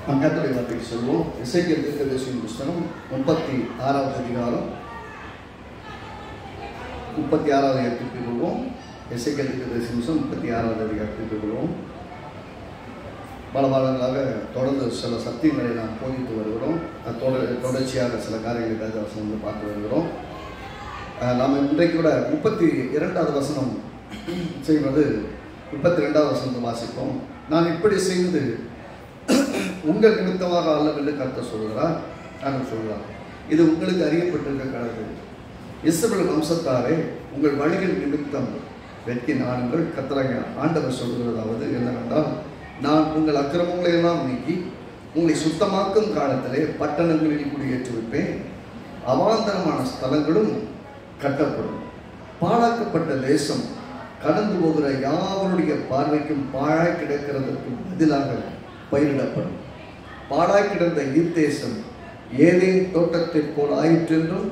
நாம் கர்த்தருடைய வார்த்தைக்கு சொல்வோம். எசேக்கியேல் தீர்க்கதரிசியின் புத்தகம் 36வது அதிகாரம் 36வது அதிகாரத்திற்கு கொள்வோம். எசேக்கியேல் தீர்க்கதரிசியின் புத்தகம் 36வது அதிகாரத்திற்கு கொள்வோம். பல வாரங்களாக தொடர்ந்து சில சத்தியங்களை நாம் போதித்து வருகிறோம். தொடர்ச்சியாக சில காரியங்களை வசனம் பார்த்து வருகிறோம். நாம் இன்றைக்கு கூட 32வது வசனம் செய்வது 32வது வசனத்தை வாசிப்போம். நான் இப்படி செய்வது உங்கள் நிமித்தமாக அல்லவென்று கர்த்தர் சொல்கிறார். நான் சொல்கிறார், இது உங்களுக்கு அறியப்பட்டிருக்க கடவுள். இஸ்ரவேல் வம்சத்தாரே, உங்கள் வழிகள் நிமித்தம் வெட்கி நாடுங்கள். கர்த்தராகிய ஆண்டவர் சொல்கிறதாவது என்னவென்றால், நான் உங்கள் அக்கிரமங்களை எல்லாம் நீக்கி உங்களை சுத்தமாக்கும் காலத்திலே பட்டணங்களில் குடியேற்றுவிப்பேன். அவாந்தரமான ஸ்தலங்களும் கட்டப்படும். பாழாக்கப்பட்ட தேசம் கடந்து போகிற யாவருடைய பார்வைக்கும் பாழாய் கிடக்கிறதற்கு பதிலாக பயிரிடப்படும். பாழாய் கிடந்த இத்தேசம் ஏதேன் தோட்டத்தைப் போல் ஆயிற்றென்றும்,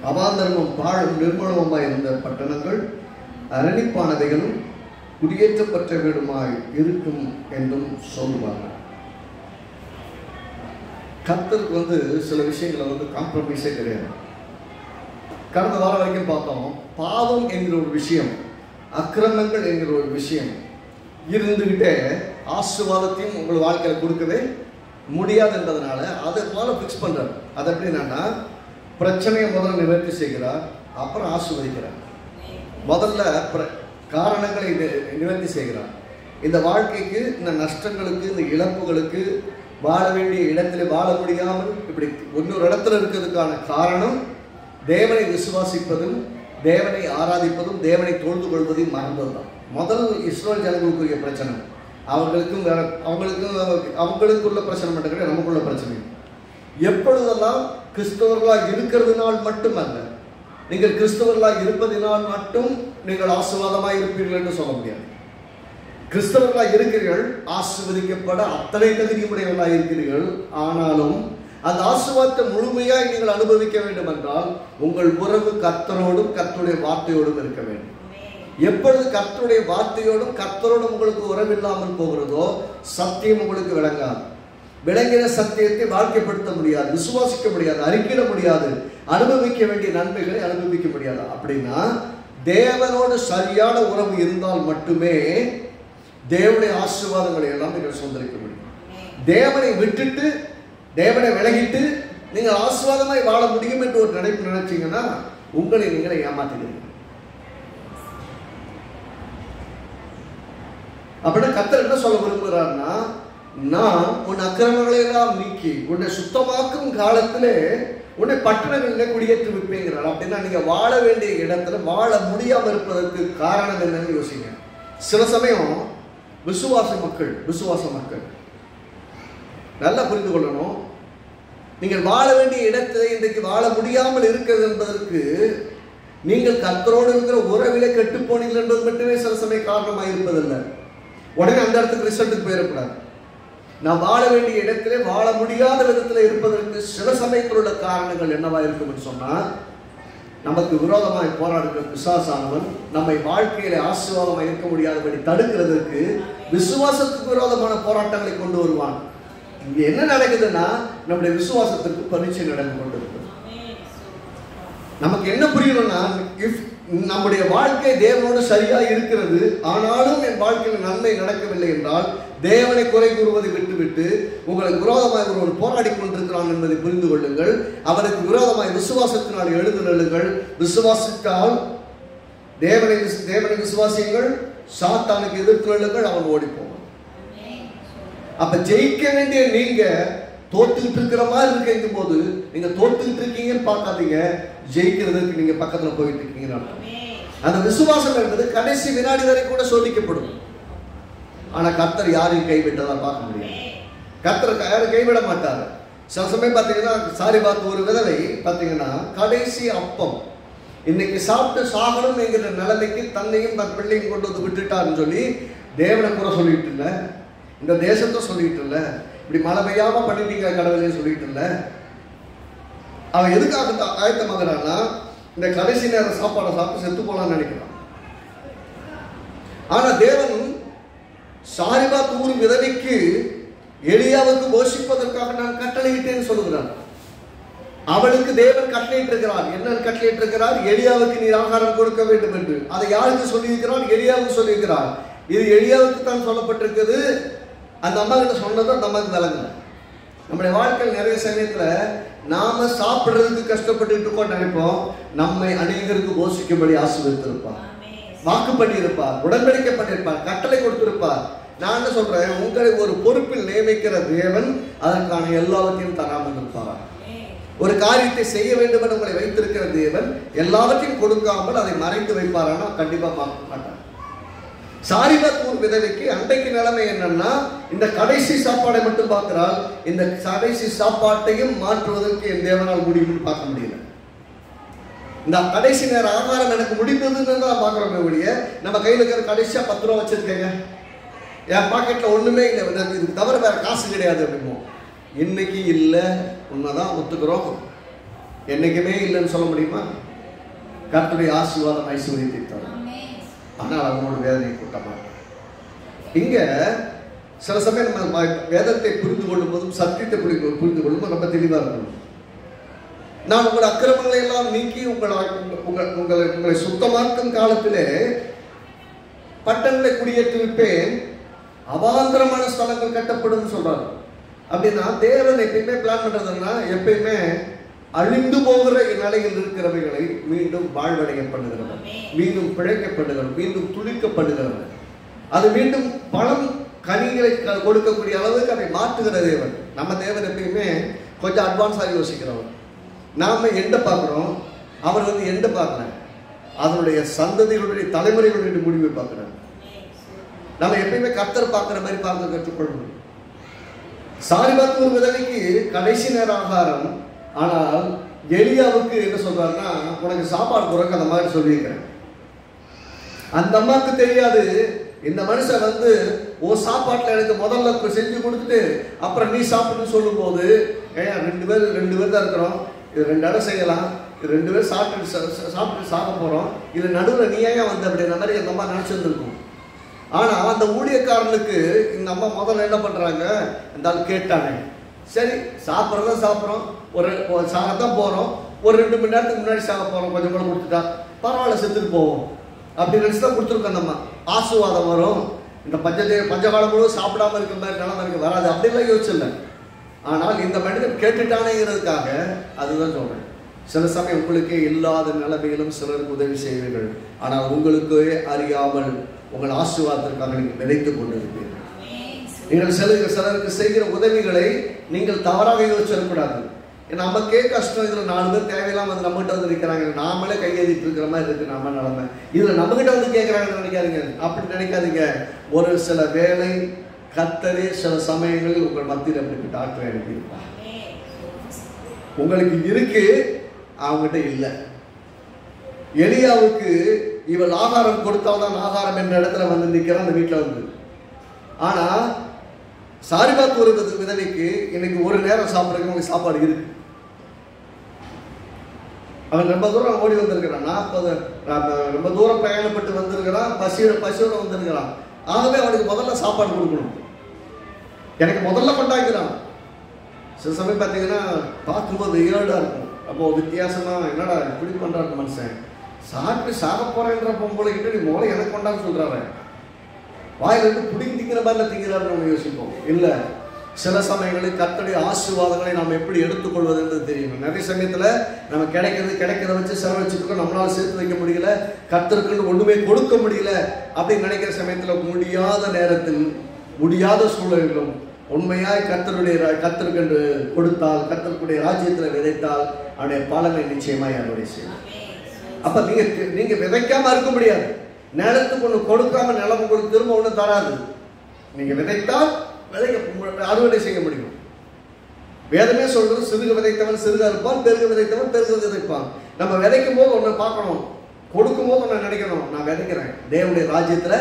அவாந்தரமும் பாழும் நிர்மூலமாய் இருந்த பட்டணங்கள் அரணிப்பானவைகளும் குடியேற்றப்பட்டவைகளுமாய் இருக்கும் என்றும் சொல்லுவார்கள். கர்த்தருக்கு சில விஷயங்களை காம்ப்ரமைஸே கிடையாது. கடந்த வாரம் வரைக்கும் பார்த்தோம், பாவம் என்கிற ஒரு விஷயம், அக்கிரமங்கள் என்கிற ஒரு விஷயம் இருந்துகிட்டே ஆசீர்வாதத்தையும் உங்கள் வாழ்க்கையில் கொடுக்கவே முடியாது என்பதனால அதை போல ஃபிக்ஸ் பண்றார். அது எப்படின்னா, பிரச்சனையை முதல்ல நிவர்த்தி செய்கிறார், அப்புறம் ஆசீர்வதிக்கிறார். முதல்ல காரணங்களை நிவர்த்தி செய்கிறார். இந்த வாழ்க்கைக்கு, இந்த நஷ்டங்களுக்கு, இந்த இழப்புகளுக்கு, வாழ வேண்டிய இடத்துல வாழ முடியாமல் இப்படி இன்னொரு இடத்துல இருக்கிறதுக்கான காரணம் தேவனை விசுவாசிப்பதும் தேவனை ஆராதிப்பதும் தேவனை தொழுது கொள்வதையும் மறந்ததுதான். முதல் இஸ்ரவேல் ஜனங்களுக்குரிய பிரச்சனை. அவங்களுக்குள்ள பிரச்சனை மட்டும் கிடையாது, நமக்குள்ள பிரச்சனை. எப்பொழுதெல்லாம் கிறிஸ்தவர்களாக இருக்கிறதுனால் மட்டுமல்ல, நீங்கள் கிறிஸ்தவர்களாக இருப்பதினால் மட்டும் நீங்கள் ஆசீர்வாதமாக இருப்பீர்கள் என்று சொல்ல முடியாது. கிறிஸ்தவர்களாக இருக்கிறீர்கள், ஆசீர்வதிக்கப்பட அத்தனை தகுதியுடையவர்களாக இருக்கிறீர்கள். ஆனாலும் அந்த ஆசீர்வாதத்தை முழுமையாய் நீங்கள் அனுபவிக்க வேண்டும் என்றால் உங்கள் உறவு கர்த்தரோடும் கர்த்தருடைய வார்த்தையோடும் இருக்க வேண்டும். எப்பொழுது கர்த்தருடைய வார்த்தையோடும் கர்த்தரோடும் உங்களுக்கு உறவில்லாமல் போகிறதோ சத்தியம் உங்களுக்கு விளங்காது. விளங்கின சத்தியத்தை வாழ்க்கைப்படுத்த முடியாது, விசுவாசிக்க முடியாது, அறிக்கையிட முடியாது, அனுபவிக்க வேண்டிய நன்மைகளை அனுபவிக்க முடியாது. அப்படின்னா தேவனோடு சரியான உறவு இருந்தால் மட்டுமே தேவனுடைய ஆசீர்வாதங்களை எல்லாம் நீங்கள் சுதந்திரிக்க முடியும். தேவனை விட்டுட்டு தேவனை விலகிட்டு நீங்கள் ஆசீர்வாதமாய் வாழ முடியும் என்று ஒரு நினைச்சீங்கன்னா உங்களை நீங்களே ஏமாத்துகிறீர்கள். அப்படின்னா கர்த்தர் என்ன சொல்ல விரும்புகிறார்னா, நான் உன் அக்கிரமங்களை எல்லாம் நீக்கி உன்னை சுத்தமாக்கும் காலத்திலே உன்னை பட்டணங்களிலே குடியேற்றி வைப்பேங்கிறார். அப்படின்னா நீங்க வாழ வேண்டிய இடத்துல வாழ முடியாமல் இருப்பதற்கு காரணம் என்னன்னு யோசிங்க. சில சமயம் விசுவாச மக்கள் நல்லா புரிந்து கொள்ளணும். நீங்கள் வாழ வேண்டிய இடத்துல இன்றைக்கு வாழ முடியாமல் இருக்கிறது என்பதற்கு நீங்கள் கர்த்தரோடு இருக்கிற உறவிலே கெட்டு போனீர்கள் என்பது மட்டுமே சில சமயம் காரணமாக இருப்பதில்லை. உடனே அந்த இடத்துக்கு ரிசல்ட்டுக்கு போயிடக்கூடாது. நான் வாழ வேண்டிய இடத்திலே வாழ முடியாத விதத்தில் இருப்பதற்கு சில சமயத்தில் உள்ள காரணங்கள் என்னவா இருக்கும் சொன்னா, நமக்கு விரோதமாய் போராடுகிற பிசாசானவன் நம்மை வாழ்க்கையில ஆசீர்வாதமாக இருக்க முடியாதபடி தடுக்கிறதுக்கு விசுவாசத்துக்கு விரோதமான போராட்டங்களை கொண்டு வருவான். இங்க என்ன நடக்குதுன்னா, நம்முடைய விசுவாசத்திற்கு பரீட்சை நடந்து கொண்டிருக்கு. நமக்கு என்ன புரியணும்னா, நம்முடைய வாழ்க்கை தேவனோடு சரியா இருக்கிறது, ஆனாலும் என் வாழ்க்கையில் நன்மை நடக்கவில்லை என்றால் தேவனை குறை கூறுவதை விட்டுவிட்டு உங்களுக்கு விரோதமாய் ஒருவன் போராடி கொண்டிருக்கிறான் என்பதை புரிந்து கொள்ளுங்கள். அவருக்கு விரோதமாய் விசுவாசத்தினால் எழுதுங்கள். விசுவாசித்தால் தேவனை விசுவாசியுங்கள், சாத்தானுக்கு எதிர்த்து எழுங்கள், அவன் ஓடி போவான். அப்ப ஜெயிக்க வேண்டிய நீங்க தோத்துக்கிட்டு இருக்கிற மாதிரி இருக்கும் போது நீங்க தோத்துக்கிட்டு இருக்கீங்கன்னு பார்க்காதீங்க, ஜெயிக்கிறதுக்கு நீங்க பக்கத்துல போயிட்டு இருக்கீங்க. அந்த விசுவாசம் என்பது கடைசி வினாடி வரை கூட சோதிக்கப்படும். ஆனா கர்த்தர் யாரையும் கைவிட்டதா பார்க்க முடியாது. கர்த்தர் யாரும் கைவிட மாட்டாரு. சில சமயம் பார்த்தீங்கன்னா, சாரி பார்த்து ஒரு விதவை பார்த்தீங்கன்னா கடைசி அப்பம் இன்னைக்கு சாப்பிட்டு சாகணும் என்கிற நிலைமைக்கு தன்னையும் தன் பிள்ளையும் கொண்டு வந்து விட்டுட்டாருன்னு சொல்லி தேவனை கூட சொல்லிட்டு இல்லை, இந்த தேசத்தை சொல்லிட்டு இல்லை, இப்படி மழை பெய்யாம பண்ணிட்டீங்க கடவுளே சொல்லிட்டு இல்லை. அவன் எதுக்காக ஆயத்தமாகறான்னா, இந்த கடைசி நேரம் சாப்பாடை சாப்பிட்டு செத்து போலான்னு நினைக்கிறான். ஆனா தேவன் சாரிபாத் ஊர் விதவைக்கு எலியாவுக்கு போஷிப்பதற்காக நான் கட்டளையிட்டேன்னு சொல்லுகிறார். அவளுக்கு தேவன் கட்டளையிட்டிருக்கிறார். என்ன கட்டளையிட்டிருக்கிறார்? எலியாவுக்கு நீர் ஆகாரம் கொடுக்க வேண்டும் என்று. அதை யாருக்கு சொல்லியிருக்கிறார்? எலியாவுக்கு சொல்லியிருக்கிறார். இது எலியாவுக்கு தான் சொல்லப்பட்டிருக்குது. அந்த அம்மா கிட்ட சொன்னதும் அந்த அம்மாவுக்கு விளங்கல. நம்முடைய வாழ்க்கையில் நிறைய சமயத்துல நாம சாப்பிடுறதுக்கு கஷ்டப்பட்டு நினைப்போம், நம்மை அநேகருக்கு போஷிக்கும்படி ஆசீர்வதித்திருப்பார், வாக்கு பண்ணியிருப்பார், உடன்படிக்கை பண்ணியிருப்பார், கட்டளை கொடுத்திருப்பார். நான் என்ன சொல்றேன், உங்களை ஒரு பொறுப்பில் நியமிக்கிற தேவன் அதற்கான எல்லாவற்றையும் தராமல் இருப்பார். ஒரு காரியத்தை செய்ய வேண்டும் என்று உங்களை வைத்திருக்கிற தேவன் எல்லாவற்றையும் கொடுக்காமல் அதை மறைத்து வைப்பாரானா கண்டிப்பா பார்க்க மாட்டார். சாரிபாத் விதவைக்கு அன்றைக்கு நிலைமை என்னன்னா, இந்த கடைசி சாப்பாடை மட்டும் பார்க்கிறாள். இந்த கடைசி சாப்பாட்டையும் மாற்றுவதற்கு என் தேவனால் முடியும்னு பார்க்க முடியல. இந்த கடைசி நேர ஆகாரம் எனக்கு முடிந்ததுன்னு தான் பார்க்குறோமே ஒழிய, நம்ம கையில் இருக்கிற கடைசியா 10 ரூபா வச்சிருக்கேங்க, என் பாக்கெட்ல ஒண்ணுமே இல்லை, இதுக்கு தவிர வேற காசு கிடையாது அப்படிமோ. இன்னைக்கு இல்லை, உண்மைதான் ஒத்துக்கிறோம். என்னைக்குமே இல்லைன்னு சொல்ல முடியுமா? கர்த்தருடைய ஆசீர்வாதம் ஐஸ்வர்யத்தை தரும். ஆனால் அவங்களோட வேதனை கூட்ட மாட்டோம். இங்க சில சமயம் நம்ம வேதத்தை புரிந்து கொள்ளும் போதும் சத்தியத்தை புரிந்து கொள்ளும் போது ரொம்ப தெளிவா இருக்கணும். நான் உங்கள் அக்கிரமங்களை எல்லாம் நீக்கி உங்களை சுத்தமாக்கும் காலத்திலே பட்டணங்களை குடியேற்றி வைப்பேன், அவாந்தரமான ஸ்தலங்கள் கட்டப்படும் சொல்றாரு. அப்படின்னா தேவன் எப்பயுமே பிளான் பண்றதுன்னா, எப்பயுமே அழிந்து போகிற நிலையில் இருக்கிறவைகளை மீண்டும் வாழ்வடைய பண்ணுகிறவர், மீண்டும் பிழைக்கப்படுகிறவர், மீண்டும் துளிக்கப்படுகிறவர், அது மீண்டும் பழம் கனிகளை கொடுக்கக்கூடிய அளவுக்கு அதை மாற்றுகிற தேவன். நம்ம தேவன் எப்பயுமே கொஞ்சம் அட்வான்ஸாக யோசிக்கிறவர். நாம எண்ட பார்க்கிறோம், அவர் எண்ட பார்க்கல, அதனுடைய சந்ததிகளுடைய தலைமுறைகளுடைய முடிவை பார்க்கிறார். நம்ம எப்பயுமே கர்த்தர் பார்க்கிற மாதிரி பார்க்க கற்றுக்கொள்ளணும். சாரிபாத் விதவைக்கு கடைசி நேர ஆகாரம். ஆனால் எலியாவுக்கு என்ன சொல்றாருன்னா, உனக்கு சாப்பாடு குறைக்க அந்த மாதிரி சொல்லியிருக்கிறேன். அந்த அம்மாவுக்கு தெரியாது, இந்த மனுஷன் ஓ சாப்பாட்டில் எனக்கு முதல்ல செஞ்சு கொடுத்துட்டு அப்புறம் நீ சாப்பிட்டுன்னு சொல்லும் போது, ரெண்டு பேர் தான் இருக்கிறோம், இது 2 இடம் செய்யலாம், இது 2 பேர் சாப்பிட்டு சாக போறோம், இது நடுவில் நீ ஏன் அப்படின்ற மாதிரி அந்த அம்மா நினைச்சிருந்துருக்கும். ஆனா அந்த ஊழியக்காரனுக்கு இந்த அம்மா முதல்ல என்ன பண்றாங்க, இந்த ஆள் கேட்டானே, சரி சாப்பிட்றதா சாப்பிட்றோம், ஒரு சாகத்தான் போறோம், ஒரு 2 மணி நேரத்துக்கு முன்னாடி சாக போறோம், கொஞ்சம் கூட கொடுத்துட்டா பரவாயில்ல செத்துட்டு போவோம் அப்படி நினைச்சு தான் கொடுத்துருக்கோம். அந்த அம்மா ஆசீர்வாதம் வரும், இந்த பஞ்சகாலம் முழுவதும் சாப்பிடாம இருக்க மாதிரி நிலைமை இருக்கு வராது அப்படிலாம் யோசிச்சில்ல. ஆனால் இந்த மனிதன் கேட்டுட்டானேங்கிறதுக்காக அதுதான் சொல்றேன். சில சமயம் உங்களுக்கே இல்லாத நிலைமையிலும் சிலருக்கு உதவி செய்வீர்கள், ஆனால் உங்களுக்கே அறியாமல் உங்கள் ஆசீர்வாதத்திற்காக நீங்கள் விதைத்துக் கொண்டிருப்பீர்கள். நீங்கள் சிலருக்கு செய்கிற உதவிகளை நீங்கள் தவறாக யோசிச்சிடக்கூடாது. நமக்கே கஷ்டம், இதுல 4 பேர் தேவையில்லாம நம்மகிட்ட நிற்கிறாங்க, நாமளே கையெழுதிட்டு இருக்கிற மாதிரி இருக்கு நம்ம நிலைமை, இதுல நம்மகிட்ட கேட்கிறாங்கன்னு நினைக்காதீங்க, அப்படி நினைக்காதீங்க. ஒரு சில வேலை கர்த்தரே சில சமயங்களில் உங்கள் மத்தியில் அப்படி டாக்டர் அனுப்பியிருப்பார். உங்களுக்கு இருக்கு, அவங்ககிட்ட இல்லை. எலியாவுக்கு இவள் ஆகாரம் கொடுத்தால்தான் ஆகாரம் என்ற இடத்துல நிற்கிறான் அந்த வீட்டில் ஆனா சாரிபாத் விதவைக்கு இன்னைக்கு ஒரு நேரம் சாப்பிட்றதுக்கு உங்களுக்கு சாப்பாடு இருக்கு. அவன் ரொம்ப தூரம் ஓடி வந்திருக்கிறான், 40 ரொம்ப தூரம் பயணப்பட்டு வந்திருக்கிறான், பசியோட வந்திருக்கிறான். ஆகவே அவனுக்கு முதல்ல சாப்பாடு கொடுக்கணும், எனக்கு முதல்ல கொண்டாக்கிறான். சில சமயம் பார்த்தீங்கன்னா பார்க்கும்போது ஏடா இருக்கும். அப்போ வித்தியாசமா என்னடா இப்படி பண்றாரு மனுஷன், சாப்பிட்டு சாக போறேன்ற பொம்பளை கிட்ட நீ முதல்ல எனக்கு கொண்டான்னு சொல்றாரு, வாயிலிருந்து புடிங்கி திங்கிற மாதிரில திங்கிறாருன்னு நம்ம யோசிப்போம். இல்லை, சில சமயங்களில் கர்த்தருடைய ஆசீர்வாதங்களை நாம் எப்படி எடுத்துக்கொள்வது என்று தெரியும். நிறைய சமயத்தில் நம்ம கிடைக்கிறத வச்சு செலவழிச்சுட்டு நம்மளால சேர்த்து வைக்க முடியல, கர்த்தருக்கு ஒன்றுமே கொடுக்க முடியல அப்படின்னு நினைக்கிற சமயத்தில் முடியாத நேரத்தில் முடியாத சூழல்களும் உண்மையாய் கர்த்தருக்கு கொடுத்தால், கர்த்தருடைய ராஜ்யத்தில் விதைத்தால் அவருடைய பலனை நிச்சயமாய் அறுவடை செய்யும். அப்ப நீங்க விதைக்காம இருக்க முடியாது. நிலத்துக்கு ஒண்ணு கொடுக்காம நிலம் உங்களுக்கு திரும்ப ஒண்ணு தராது. நீங்க விதைத்தால் அறுவடை செய்ய முடியும். வேதமே சொல்றது, சிறுக விதைத்தவன் சிறுக இருப்பான், பெருக விதைத்தவன் பெருக விதைப்பான். நம்ம விதைக்கும் போது ஒண்ணு பார்க்கணும், கொடுக்கும் போது ஒண்ணு நினைக்கணும், நான் விதைக்கிறேன் தேவனுடைய ராஜ்யத்துல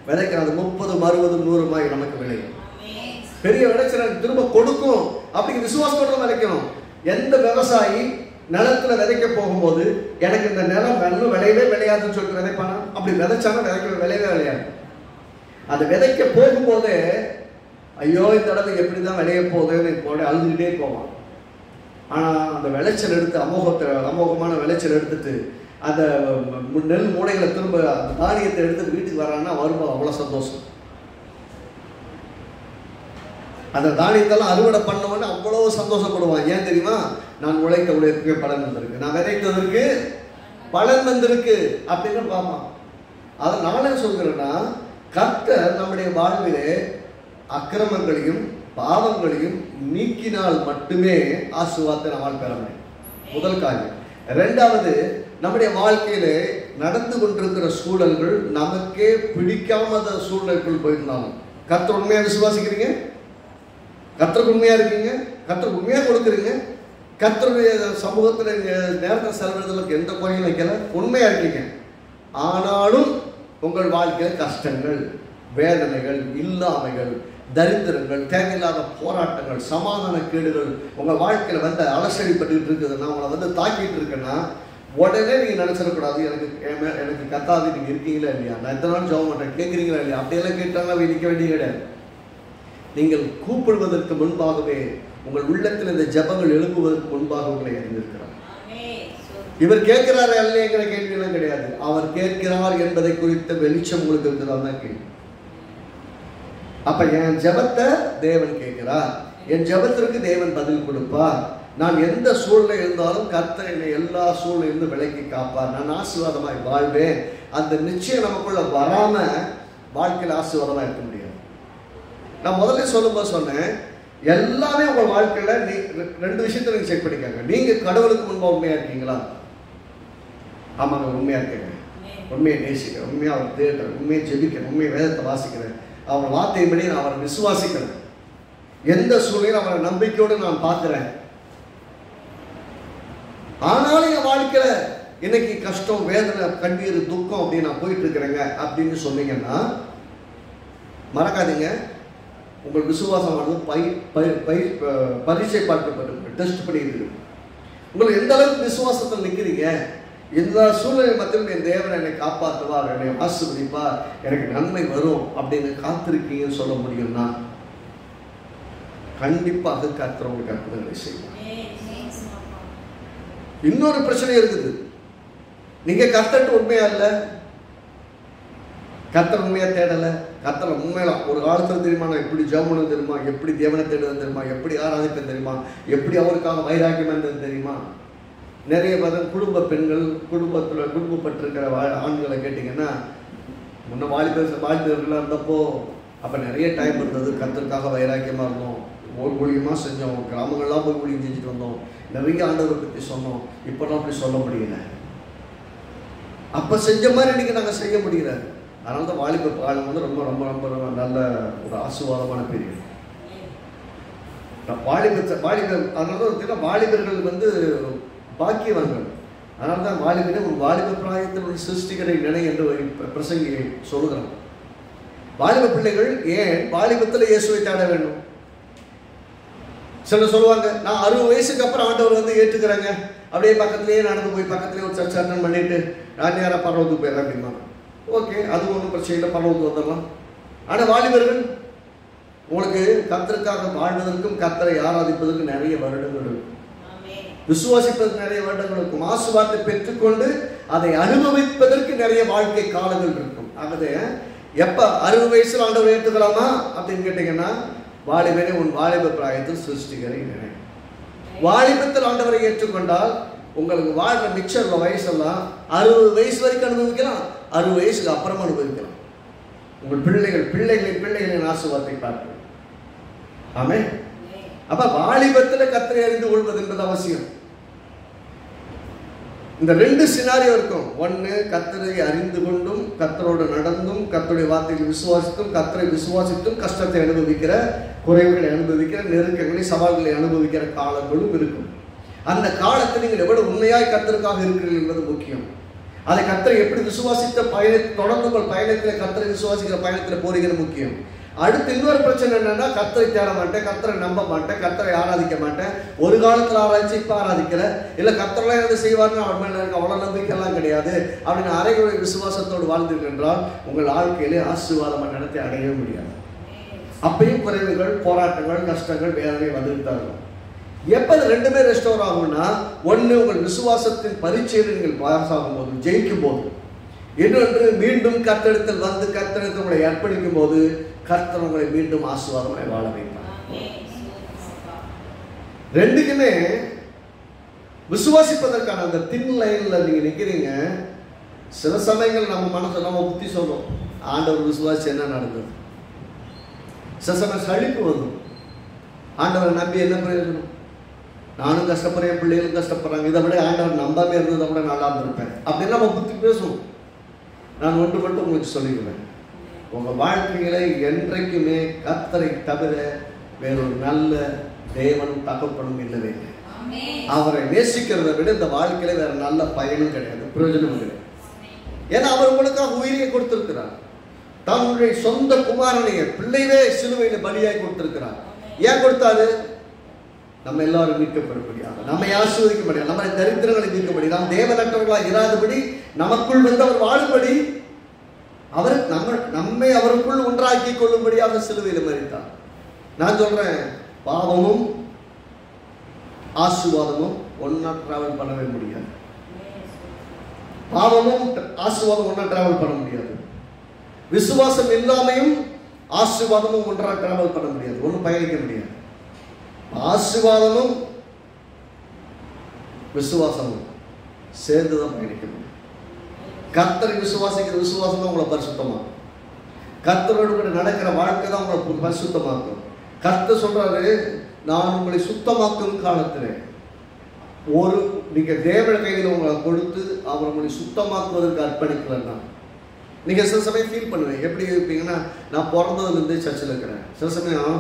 விதைக்கிறேன், அது 30, 60, 100 நமக்கு விளையும். பெரிய விளைச்சல் திரும்ப கொடுக்கும் அப்படிங்கிற விசுவாசத்தோட விதைக்கணும். எந்த விவசாயி நிலத்துல விதைக்க போகும்போது எனக்கு இந்த நிலம் விளையவே விளையாதுன்னு சொல்லிட்டு விதைப்பானா? அப்படி விதைச்சாலும் விளையவே விளையாது. அது விதைக்க போகும்போதே ஐயோ இந்த தடவை எப்படி தான் விளைய போகுதுன்னு போட அழுதுகிட்டே போவான். ஆனால் அந்த விளைச்சல் எடுத்து அமோகமான விளைச்சல் எடுத்துட்டு அந்த நெல் மூளைகளை திரும்ப அந்த தானியத்தை எடுத்து வீட்டுக்கு வரான்னா வரும்போது அவ்வளோ சந்தோஷம். அந்த தானியத்தெல்லாம் அறுவடை பண்ணவொன்னு அவ்வளோ சந்தோஷப்படுவான். ஏன் தெரியுமா? நான் உழைத்த உழைப்புக்கு பலன் வந்திருக்கு, நான் விதைத்ததற்கு பலன் வந்திருக்கு அப்படின்னு பார்ப்பான். அதை நானே சொல்கிறேன்னா, கர்த்தர் நம்முடைய வாழ்விலே அக்கிரமங்களையும் பாவங்களையும் நீக்கினால் மட்டுமே ஆசீர்வாதத்தை நம்மால் பெற முடியும். முதல் காரியம். இரண்டாவது, நம்முடைய வாழ்க்கையிலே நடந்து கொண்டிருக்கிற சூழல்கள் நமக்கே பிடிக்காம சூழலுக்குள் போயிருந்தாலும் கர்த்தர் உண்மையாக விசுவாசிக்கிறீங்க, கர்த்தருக்கு உண்மையா இருக்கீங்க, கர்த்தருக்கு உண்மையா கொடுக்குறீங்க, கர்த்தருடைய சமூகத்தில் நேரத்தை செலவிடுறதுக்கு எந்த குறையும் வைக்கல, உண்மையா இருக்கீங்க. ஆனாலும் உங்கள் வாழ்க்கையில கஷ்டங்கள், வேதனைகள், இல்லாமைகள், தரித்திரங்கள், தேவையில்லாத போராட்டங்கள், சமாதான கேடுகள் உங்கள் வாழ்க்கையில் வந்து அலசடிப்பட்டு இருக்குதுன்னா, உங்களை வந்து தாக்கிட்டு இருக்குன்னா, உடனே நீங்கள் நினச்சிடக்கூடாது எனக்கு கத்தாது நீங்கள் இருக்கீங்களா இல்லையா, நான் எத்தனை நாள் ஜெபம் பண்ணுறேன் கேட்குறீங்களா இல்லையா, அப்படியெல்லாம் கேட்டாங்க நிற்க வேண்டிய கிடையாது. நீங்கள் கூப்பிடுவதற்கு முன்பாகவே உங்கள் உள்ளத்தில் இந்த ஜெபங்கள் எழுப்புவதற்கு முன்பாக உங்களை அறிந்திருக்கிறார். இவர் கேட்கிறாரு அல்லைங்கிற கேள்வியெல்லாம் கிடையாது, அவர் கேட்கிறார் என்பதை குறித்த வெளிச்சம் உங்களுக்கு இருக்குதான் தான் கேள்வி. அப்ப என் ஜெபத்தை தேவன் கேட்கிறார், என் ஜெபத்திற்கு தேவன் பதில் கொடுப்பார். நான் எந்த சூழ்நிலை இருந்தாலும் கர்த்தர் என்னை எல்லா சூழ்நிலையிலிருந்து விலக்கி காப்பார், நான் ஆசீர்வாதமாய் வாழ்வேன். அந்த நிச்சயம் நமக்குள்ள வராம வாழ்க்கையில் ஆசீர்வாதமா இருக்க முடியாது. நான் முதல்ல சொல்லும்போது சொன்னேன், எல்லாமே உங்க வாழ்க்கையில ரெண்டு விஷயத்த நீங்க செக் பண்ணிக்காங்க. நீங்க கடவுளுக்கு முன்பா உண்மையா இருக்கீங்களா? ஆமாங்க, உண்மையா இருக்கேங்க, உண்மையை நேசிக்கிறேன், உண்மையா அவர் தேடுறேன், உண்மையை ஜெபிக்கிறேன், உண்மையை வேதத்தை வாசிக்கிறேன், அவர் வார்த்தையின்படி நான் அவரை விசுவாசிக்கிறேன், எந்த சூழ்நிலையும் அவரை நம்பிக்கையோடு நான் பார்க்கிறேன். ஆனாலும் என் வாழ்க்கையில இன்னைக்கு கஷ்டம், வேதனை, கண்ணீர், துக்கம் அப்படின்னு நான் போயிட்டு இருக்கிறேங்க அப்படின்னு சொன்னீங்கன்னா மறக்காதீங்க, உங்கள் விசுவாசமானது பரீட்சை பார்க்கப்பட்டு டெஸ்ட் பண்ணியிருக்கு. உங்களுக்கு எந்த அளவுக்கு விசுவாசத்தில் நிற்கிறீங்க, எல்லா சூழ்நிலை மத்தியிலும் என் தேவன் என்னை காப்பாற்றுவார், என்னை ஆசீர்வதிப்பார், எனக்கு நன்மை வரும் அப்படின்னு காத்திருக்கீங்கன்னு சொல்ல முடியும்னா கண்டிப்பாக கர்த்தர் உங்களுக்கு அற்புதங்களை செய்வார். இன்னொரு பிரச்சனை இருக்குது, நீங்க கர்த்தர்ட்ட உண்மையா இல்ல, கர்த்தர் உண்மையா தேடல, கர்த்தர் உண்மையில ஒரு காலத்துல தெரியுமா நான் எப்படி ஜெபம் தெரியுமா, எப்படி தேவனை தேடுவது தெரியுமா, எப்படி ஆராதிப்பது தெரியுமா, எப்படி அவருக்காக வைராக்கியம் இருந்தது தெரியுமா. நிறைய குடும்ப பெண்கள் குடும்பப்பட்டிருக்கிற ஆண்களை கேட்டிங்கன்னா, முன்ன வாழ்க்கைகளாக இருந்தப்போ அப்போ நிறைய டைம் இருந்தது, கர்த்தருக்காக வைராக்கியமாக இருந்தோம், ஊழியமாக செஞ்சோம், கிராமங்கள்லாம் போய் ஊழியம் செஞ்சுட்டு வந்தோம், நிறைய ஆண்டவரை பற்றி சொன்னோம். இப்போலாம் அப்படி சொல்ல முடியல, அப்போ செஞ்ச மாதிரி இன்னைக்கு நாங்கள் செய்ய முடியல. அதனால தான் வாலிப காலம் வந்து ரொம்ப ரொம்ப ரொம்ப நல்ல ஒரு ஆசீர்வாதமான பீரியட். அதனால வாலிபர்கள் வந்து பாக்கியவான்கள். அதனால தான் வாலிபனை ஒரு வாலிப பிராயத்தில் ஒரு சிருஷ்டிகரை நினை என்று பிரசங்கி சொல்லுகிறோம். வாலிப பிள்ளைகள் ஏன் வாலிபத்தில் இயேசுவை தேட வேண்டும்? சிலர் சொல்லுவாங்க, நான் 60 வயசுக்கு அப்புறம் ஆண்டவர் வந்து ஏற்றுக்கிறாங்க, அப்படியே பக்கத்துலேயே நடந்து போய் பக்கத்துலேயே ஒரு சர்ச் அட்டன் பண்ணிட்டு நான் நேராக பரவத்துக்கு போயிடலாம் அப்படின்னா ஓகே, அது ஒன்றும் பிரச்சனை இல்லை, பரவத்துக்கு வந்துடலாம். ஆனால் வாலிபர்கள், உங்களுக்கு கர்த்தருக்காக வாழ்வதற்கும் கர்த்தரை ஆராதிப்பதற்கும் நிறைய வருடங்கள் இருக்கும், விசுவாசிப்பதற்கு நிறைய வருடங்கள் இருக்கும், ஆசீர்வாதத்தை பெற்றுக்கொண்டு அதை அனுபவிப்பதற்கு நிறைய வாழ்க்கை காலங்கள் இருக்கும். ஆகவே எப்ப 60 வயசுல ஆண்டவர் ஏற்றுக்கலாமா அப்படின்னு கேட்டீங்கன்னா, வாலிபனே உன் வாலிப பிராயத்தில் சிருஷ்டிகரை நினை. வாலிபத்தில் ஆண்டவரை ஏற்றுக்கொண்டால் உங்களுக்கு வாழ்ற மிச்ச வயசெல்லாம் 60 வயசு வரைக்கும் அனுபவிக்கலாம், 60 வயசுக்கு அப்புறமா அனுபவிக்கலாம். உங்கள் பிள்ளைகளின் ஆசீர்வாதத்தை பார்ப்போம். ஆமென். அப்ப வாலிபத்தில் கர்த்தரை அறிந்து கொள்வது என்பது அவசியம். இந்த ரெண்டு சினாரியோ இருக்கும். ஒன்று, கர்த்தரை அறிந்து கொண்டும் கர்த்தரோடு நடந்தும் கர்த்தருடைய வார்த்தைகளை விசுவாசித்தும் கர்த்தரை விசுவாசித்தும் கஷ்டத்தை அனுபவிக்கிற, குறைவுகளை அனுபவிக்கிற, நெருக்கங்களை, சவால்களை அனுபவிக்கிற காலங்களும் இருக்கும். அந்த காலத்தில் நீங்கள் எவ்வளவு உண்மையாய் கர்த்தருக்காக இருக்கிறீர்கள் என்பது முக்கியம். அதை கர்த்தரை எப்படி விசுவாசித்த தொடர்ந்து உங்கள் பயணத்தில் கர்த்தரை விசுவாசிக்கிற பயணத்தில் போறீங்கன்னு முக்கியம். அடுத்து இன்னொரு பிரச்சனை என்னன்னா, கர்த்தரை தேட மாட்டேன், கர்த்தரை நம்ப மாட்டேன், கர்த்தரை ஆராதிக்க மாட்டேன், ஒரு காலத்தில் ஆராய்ச்சி இப்போ ஆராதிக்கல, இல்லை கர்த்தரெல்லாம் எது செய்வார்னு அவர் மேலே எனக்கு அவ்வளோ நம்பிக்கைலாம் கிடையாது அப்படின்னு அரைகுறை விசுவாசத்தோடு வாழ்ந்தீர்கள் என்றால் உங்கள் வாழ்க்கையிலே ஆசீர்வாதமான இடத்தை அடையவே முடியாது. அப்பயும் குறைவுகள், போராட்டங்கள், கஷ்டங்கள், வேதனை வந்துட்டு தான் இருக்கும். எப்போ இது ரெண்டுமே ரெஸ்டோர் ஆகும்னா, ஒன்று உங்கள் விசுவாசத்தின் பரீட்சையில் நீங்கள் பாஸ் ஆகும்போது, ஜெயிக்கும் போது, இன்னொன்று மீண்டும் கர்த்தரிடத்தில் வந்து கர்த்தரிடத்தில் உங்களை அர்ப்பணிக்கும் போது கர்த்தர் உங்களை மீண்டும் ஆசீர்வாதமாய் வாழ வைப்பார். ரெண்டுக்குமே விசுவாசிப்பதற்கான அந்த தின் லைன்ல நீங்க நிக்கிறீங்க. சில சமயங்கள் நம்ம மனசு நம்ம புத்தி சொல்றோம், ஆண்டவர் விசுவாசி என்ன நடந்தது. சில சமயம் சலிப்பு வரும், ஆண்டவரை நம்பி என்ன பிரயோஜனம், நானும் கஷ்டப்படுறேன், பிள்ளைகளும் கஷ்டப்படுறாங்க, இதை விட ஆண்டவர் நம்பாமே இருந்ததை விட நல்லா இருந்திருப்பேன் அப்படின்னு நம்ம புத்தி பேசுவோம். நான் ஒன்று மட்டும் உங்களுக்கு சொல்லிடுவேன், உங்கள் வாழ்க்கையில என்றைக்குமே கர்த்தரை தவிர வேறொரு நல்ல தேவனும் தகப்பனும் இல்லவே இல்லை. அவரை நேசிக்கிறத விட இந்த வாழ்க்கையில வேற நல்ல பயனும் கிடையாது, பிரயோஜனமும் கிடையாது. ஏன்னா அவர் உங்களுக்காக உயிரை கொடுத்திருக்கிறார். தன்னுடைய சொந்த குமாரனைய பிள்ளைவே சிலுவையில பலியாய் கொடுத்திருக்கிறார். ஏன் கொடுத்தாரு? நம்ம எல்லாரும் மீட்கப்படும்படியாக, நம்மை ஆசீர்வதிக்கும்படியாக, நம்ம தரித்திரங்களை மீட்கும்படி, நாம் தேவனற்றவர்களாக இராதபடி நமக்குள் வந்து அவர் வாழும்படி, அவர் நம்மை அவருக்குள் ஒன்றாக்கி கொள்ளும்படியாக சிலுவையில் மரித்தார். நான் சொல்றேன், பாவமும் ஆசீர்வாதமும் ஒன்னா டிராவல் பண்ணவே முடியாது. பாவமும் ஆசீர்வாதம் ஒன்னா டிராவல் பண்ண முடியாது. விசுவாசம் இல்லாமையும் ஆசீர்வாதமும் ஒன்றா டிராவல் பண்ண முடியாது, ஒன்றும் பயணிக்க முடியாது. ஆசீர்வாதமும் விசுவாசமும் சேர்ந்துதான் பயணிக்க முடியும். கர்த்தரை விசுவாசிக்கிற விசுவாசம் தான் உங்களை பரிசுத்தமாக்கும். கர்த்தரோடு கூட நடக்கிற வாழ்க்கை தான் உங்களை பரிசுத்தமாக்கும். கர்த்தர் சொல்றாரு, நான் உங்களை சுத்தமாக்கும் காலத்தில் ஒரு நீங்க தேவன கையில் உங்களை கொடுத்து அவர் உங்களை சுத்தமாக்குவதற்கு அர்ப்பணிக்கலன்னா, நீங்க சில சமயம் ஃபீல் பண்ணுவேன். எப்படி இருப்பீங்கன்னா, நான் பிறந்ததுலேருந்து சர்ச்சில் இருக்கிறேன். சில சமயம்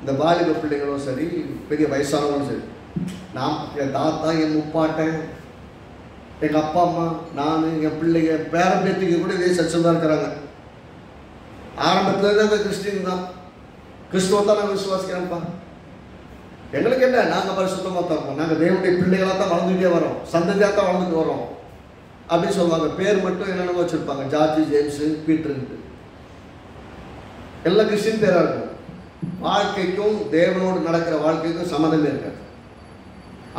இந்த பாலிக பிள்ளைங்களும் சரி, பெரிய வயசானவங்களும் சரி, நான் என் தாத்தா, என் முப்பாட்டன், எங்கள் அப்பா அம்மா, நான், என் பிள்ளைங்க, பேர பேத்திக்கு கூட இதே சர்ச்சில் தான் இருக்கிறாங்க. ஆரம்பத்தில் தான் கிறிஸ்டின் தான், கிறிஸ்துவ தான் நாங்கள் விசுவாசிக்கிறோம்ப்பா. எங்களுக்கு என்ன, நாங்கள் பரிசுத்தமாக தான் இருப்போம், நாங்கள் தேவனுடைய பிள்ளைகளாக தான் வளர்ந்துகிட்டே வரோம், சந்ததியாக தான் வளர்ந்துட்டு வரோம் அப்படின்னு சொல்லுவாங்க. பேர் மட்டும் என்னென்ன வச்சுருப்பாங்க, ஜார்ஜ், ஜேம்ஸு, பீட்டர்ன்ட்டு, எல்லாம் கிறிஸ்டின் பேராக இருக்கும். வாழ்க்கைக்கும் தேவனோடு நடக்கிற வாழ்க்கைக்கும் சம்மந்தமே இருக்காது.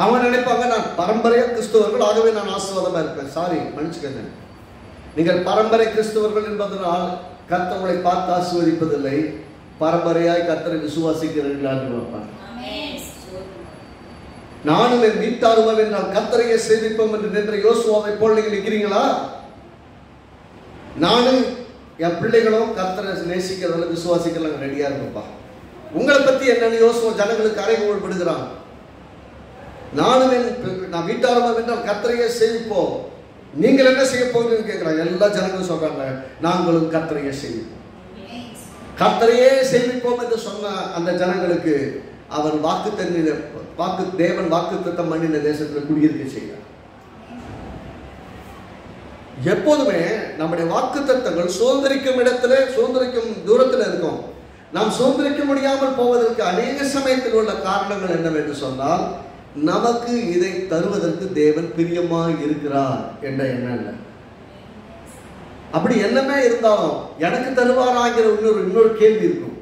அவங்க நினைப்பாங்க, நான் பரம்பரையாக கிறிஸ்துவர்கள், ஆகவே நான் ஆசீர்வாதமாக இருப்பேன். சாரி, மன்னிச்சுக்கங்க, நீங்கள் பரம்பரை கிறிஸ்துவர்கள் என்பதனால் கர்த்தர் உங்களை பார்த்து ஆசீர்வதிப்பதில்லை, பரம்பரையாய் கர்த்தரை விசுவாசிக்கிறீர்களான்னு பார்ப்பாங்க. நானும் என் வீட்டாருவல் என்றால் கர்த்தரையே சேவிப்போம் என்று நின்ற யோசுவாவை போல் நீங்கள் நிற்கிறீங்களா? நானும் என் பிள்ளைகளும் கர்த்தரை நேசிக்கிறதுல விசுவாசிக்கலாம் ரெடியா இருப்பா. உங்களை பத்தி என்னன்னு யோசுவா ஜனங்களுக்கு அறைகூவல் விடுகிறான். நானும் நான் வீட்டாருவல் என்றால் கர்த்தரையே சேவிப்போம், நீங்கள் என்ன செய்ய போகிறீங்கன்னு கேட்கிறாங்க. எல்லா ஜனங்களும் சொல்றாங்க, நாங்களும் கர்த்தரையே சேவிப்போம். கர்த்தரையே சேவிப்போம் என்று சொன்ன அந்த ஜனங்களுக்கு அவர் தேவன் வாக்குத்தத்தம் பண்ணின தேசத்தில் குடியிருக்க செய்கிறார். எப்போதுமே நம்முடைய வாக்குத்தத்தங்கள் சுதந்திரிக்கும் இடத்துல, சுதந்திரிக்கும் தூரத்தில் இருக்கும். நாம் சுதந்திரிக்க முடியாமல் போவதற்கு அநேக சமயத்தில் உள்ள காரணங்கள் என்னவென்று சொன்னால், நமக்கு இதை தருவதற்கு தேவன் பிரியமாக இருக்கிறார் என்ற எண்ணம் இல்லை. அப்படி என்னமே இருந்தாலும் எனக்கு தருவாராங்கிற இன்னொரு கேள்வி இருக்கும்.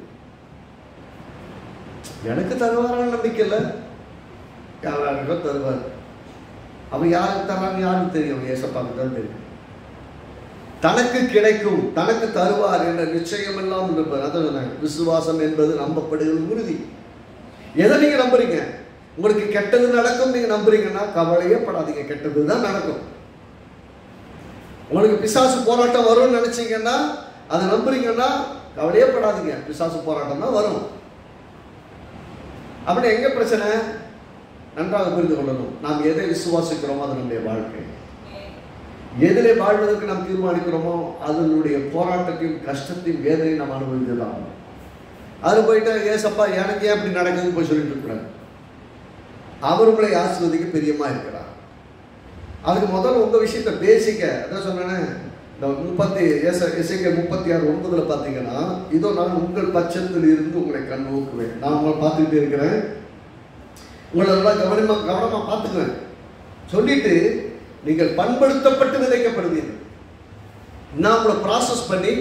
எனக்கு தருவாரான்னு நம்பிக்கை இல்லை, யாராருக்கோ தருவார். அவன் யாருக்கு தர்றான்னு யாருக்கு தெரியும்? ஏசப்பாவுக்கு தான் தெரியும். தனக்கு கிடைக்கும், தனக்கு தருவார் என்ற நிச்சயம் எல்லாம் இருப்பார். அதான் சொன்னாங்க, விசுவாசம் என்பது நம்பப்படுகிற உறுதி. எதை நீங்க நம்புறீங்க? உங்களுக்கு கெட்டது நடக்கும் நீங்க நம்புறீங்கன்னா கவலையே படாதீங்க, கெட்டது தான் நடக்கும். உங்களுக்கு பிசாசு போராட்டம் வரும்னு நினைச்சீங்கன்னா, அதை நம்புறீங்கன்னா கவலையே படாதீங்க, பிசாசு போராட்டம் தான் வரும். அப்படி எங்க பிரச்சனை? நன்றாக புரிந்து கொள்ளணும். நாம் எதை விசுவாசிக்கிறோமோ அது நம்முடைய வாழ்க்கை. எதிலே வாழ்வதற்கு நாம் தீர்மானிக்கிறோமோ அதனுடைய போராட்டத்தையும் கஷ்டத்தையும் வேதனையும் நாம் அனுபவித்துதான். அது போயிட்டு ஏசப்பா எனக்கு ஏன் அப்படி நடக்குதுன்னு போய் சொல்லிட்டு இருக்கிறார். அவர் உங்களை ஆசீர்வதிக்க பிரியமா இருக்கிறார். அதுக்கு முதல்ல உங்க விஷயத்த பேசிக்க அதான் சொன்னேன். இந்த 36:9 பார்த்தீங்கன்னா, இதோ நான் உங்கள் பட்சத்தில் இருந்து உங்களை கண் நோக்குவேன். நான் உங்களை பார்த்துக்கிட்டே இருக்கிறேன், உங்களை எல்லாம் கவனமா பார்த்துக்குவேன் சொல்லிட்டு, நீங்கள் பண்படுத்தப்பட்டு விதைக்கப்படுவீர்கள். நான் உங்களை ப்ராசஸ் பண்ணி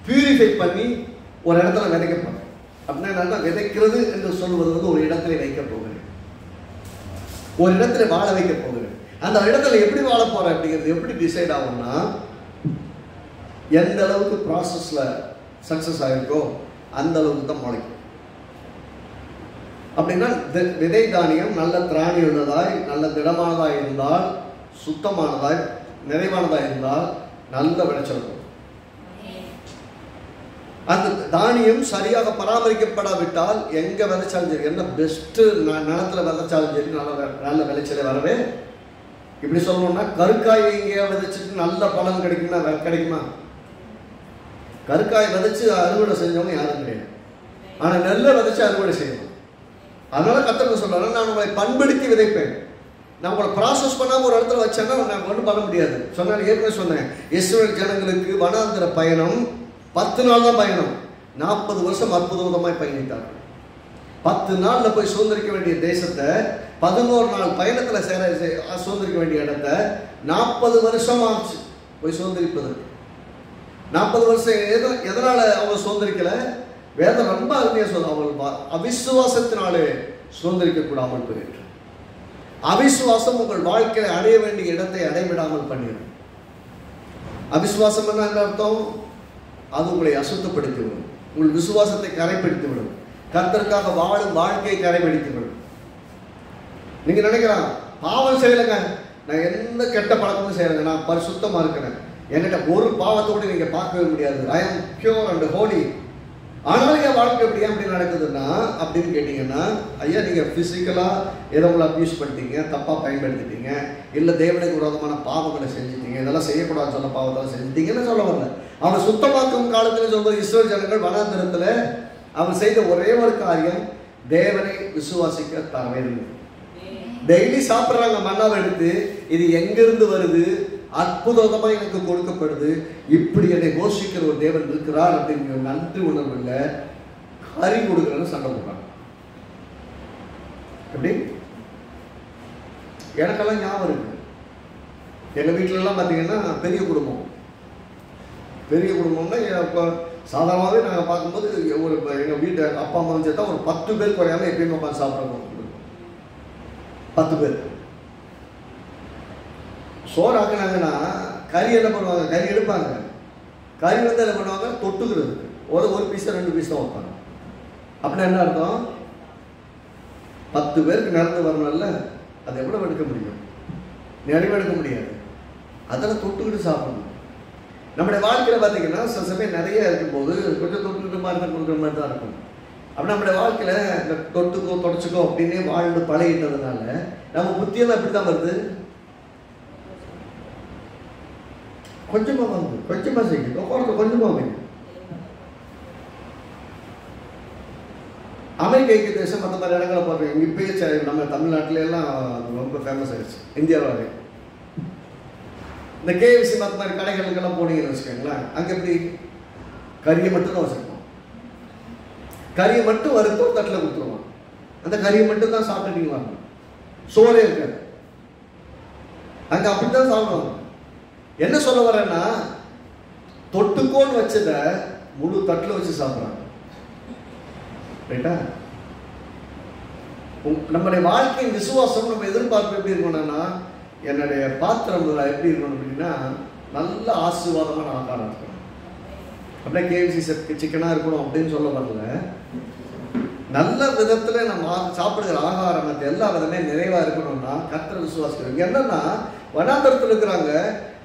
பியூரிஃபை பண்ணி ஒரு இடத்துல விதைக்க போறேன் அப்படின்னா நல்லா விதைக்கிறது என்று சொல்வது வந்து ஒரு இடத்துல வைக்க போகிறேன், ஒரு இடத்துல வாழ வைக்க போகிறேன். அந்த இடத்துல எப்படி வாழ போறேன் அப்படிங்கிறது எப்படி டிசைட் ஆகும்னா, எந்த அளவுக்கு ப்ராசஸ்ல சக்சஸ் ஆகிருக்கோ அந்த அளவுக்கு தான் முளைக்கும். அப்படின்னா விதை தானியம் நல்ல திராணி உள்ளதாய், நல்ல திடமானதாய் இருந்தால், சுத்தமானதாய், நிறைவானதாய் இருந்தால் நல்ல விளைச்சல் இருக்கும். அந்த தானியம் சரியாக பராமரிக்கப்படாவிட்டால் எங்க விளைச்சாலும் சரி, என்ன பெஸ்ட் நிலத்துல விளைச்சாலும் சரி நல்ல விளைச்சலை வரவே. இப்படி சொல்லணும்னா, கருக்காயை இங்கே விதைச்சிட்டு நல்ல பலன் கிடைக்குமா? கருக்காய் விதைச்சு அறுவடை செஞ்சவங்க யாரும் கிடையாது. ஆனா நெல்லை விதைச்சு அறுவடை செய்யணும். அதனால கர்த்தர் சொல்றாரு, நான் உங்களை பண்படுத்தி விதைப்பேன். நான் உங்களை ப்ராசஸ் பண்ணாம ஒரு இடத்துல வச்சேன்னா நான் ஒன்றும் பண்ண முடியாது. சொன்னாலும் ஏற்கனவே சொன்னேன், இஸ்ரவேல் ஜனங்களுக்கு வனாந்திர பயணம் 10 நாள் தான் பயணம். 40 வருஷம் அற்புதமாய் பயணித்தார்கள். 10 நாள்ல போய் சுதந்திரிக்க வேண்டிய தேசத்தை 11 நாள் பயணத்துல சுதந்திரிக்க வேண்டிய இடத்தை 40 வருஷம் ஆச்சு போய் சுதந்திரிப்பதற்கு. 40 வருஷம் எதனால அவங்க சுதந்திரிக்கல? வேதம் ரொம்ப அருமையா சொல்ல, அவள் அவிசுவாசத்தினாலே சுதந்திரிக்க கூடாமல் போயிற்று. அவிசுவாசம் உங்கள் வாழ்க்கையை அடைய வேண்டிய இடத்தை அடைவிடாமல் பண்ணிடும். அவிசுவாசம் என்ன அர்த்தம்? அது உங்களை அசுத்தப்படுத்திவிடும், உங்கள் விசுவாசத்தை கரைப்படுத்திவிடும், கர்த்தருக்காக வாழும் வாழ்க்கையை கரைப்படுத்திவிடும். நீங்க நினைக்கலாம், பாவம் செய்யலைங்க, நான் எந்த கெட்ட பழக்கமும் செய்யலைங்க, நான் பரிசுத்தமா இருக்கிறேன், என்கிட்ட ஒரு பாவத்தோடு நீங்க பார்க்கவே முடியாது, ஐ ஆம் பியூர் அண்ட் ஹோலி. ஆனாலும் என் வாழ்க்கை எப்படி அப்படி நடக்குதுன்னா அப்படின்னு கேட்டீங்கன்னா, ஐயா நீங்க பிசிக்கலா ஏதோ உங்களை அபியூஸ் பண்ணிட்டீங்க, தப்பா பயன்படுத்திட்டீங்க, இல்ல தேவனுக்கு விரோதமான பாவங்களை செஞ்சுட்டீங்க, இதெல்லாம் செய்யக்கூடாதுன்னு சொன்ன பாவத்தெல்லாம் செஞ்சுட்டீங்கன்னு சொல்ல வரல. அவன் சுத்தமாக்கும் காலத்துல சொல்வது, இஸ்ரவேல் ஜனங்கள் வனாந்திரத்துல அவன் செய்த ஒரே ஒரு காரியம் தேவனை விசுவாசிக்க தரவேண்டும். டெய்லி சாப்பிட்றாங்க மன்னாவை எடுத்து, இது எங்கிருந்து வருது, அற்புதமா எனக்கு கொடுக்கப்படுது, இப்படி என்னை போஷிக்கிற ஒரு தேவன் இருக்கிறார் அப்படிங்கிற நன்றி உணர்வு இல்லை, கறி கொடுக்குறேன்னு சண்டை போடுறாங்க. எப்படி? எனக்கெல்லாம் ஞாபகம் இருக்கு, எங்க வீட்டுல எல்லாம் பாத்தீங்கன்னா பெரிய குடும்பம். பெரிய குடும்பம்னா இப்போ சாதாரணமாகவே நாங்கள் பார்க்கும்போது ஒரு எங்கள் வீட்டு அப்பா அம்மா சேர்த்தா ஒரு 10 பேர் குறையாம எப்பயுமே உட்காந்து சாப்பிட்றோம். 10 பேர் சோறு ஆக்கினாங்கன்னா கறி என்ன பண்ணுவாங்க, கறி எடுப்பாங்க, கறி வந்து என்ன பண்ணுவாங்க, தொட்டுக்கிறதுக்கு ஒரு பீஸ் 2 பீஸ் தான் வைப்பாங்க. அப்படின்னா என்ன அர்த்தம்? 10 பேருக்கு நடந்து வரணும்ல, அது எவ்வளவு எடுக்க முடியும்? நிறைவு எடுக்க முடியாது, அதெல்லாம் தொட்டுக்கிட்டு சாப்பிடணும். நம்முடைய வாழ்க்கையில பார்த்தீங்கன்னா சில சமயம் நிறைய இருக்கும்போது கொஞ்சம் தொட்டுக்கிட்டு மாதிரி தான் கொடுக்குற மாதிரி தான் இருக்கும். அப்படி நம்முடைய வாழ்க்கையில இந்த தொட்டுக்கோ தொடச்சிக்கோ அப்படின்னே வாழ்ந்து பழகிட்டதுனால நம்ம புத்தியெல்லாம் எப்படி தான் வருது, கொஞ்சமா வந்து கொஞ்சமா செய்யும், கொஞ்சமா வைக்கும். அமெரிக்க ஐக்கிய தேசம் மற்ற மாதிரி இடங்களை பார்க்குறோம். இப்பயே நம்ம தமிழ்நாட்டில எல்லாம் ரொம்ப ஃபேமஸ் ஆயிடுச்சு, இந்தியாவிலே. இந்த கேஎஃப்சி மற்ற மாதிரி கடைகளுக்கெல்லாம் போனீங்கன்னு வச்சுக்கோங்களேன், அங்கே எப்படி கறியை மட்டும் தான் வச்சுருப்போம், கறியை மட்டும் வறுத்து ஒரு தட்டில் கொடுத்துருவோம், அந்த கறியை மட்டும் தான் சாப்பிட்டு நீங்கள் வரணும், சோறே இருக்காது. அங்கே அப்படித்தான் சாப்பிடுவாங்க. என்ன சொல்ல வரேன்னா, தொட்டுக்கோன்னு வச்சத முழு தட்டில் வச்சு சாப்பிட்றாங்க. ரைட்டா? நம்முடைய வாழ்க்கையின் விசுவாசம் நம்ம எதிர்பார்ப்பு எப்படி இருக்கணும்னா, என்னுடைய பாத்திரம் எப்படி இருக்கணும் அப்படின்னா, நல்ல ஆசீர்வாதமான ஆகாரம் இருக்கணும். அப்படியே கேஎஃப்சி சிக்கனாக இருக்கணும் அப்படின்னு சொல்ல வரல, நல்ல விதத்தில் நம்ம சாப்பிடுகிற ஆகாரம் மற்ற எல்லா விதமே நிறைவாக இருக்கணும்னா கர்த்தரை விசுவாசிக்கிறோம். என்னன்னா, வனாந்தரத்தில் இருக்கிறாங்க,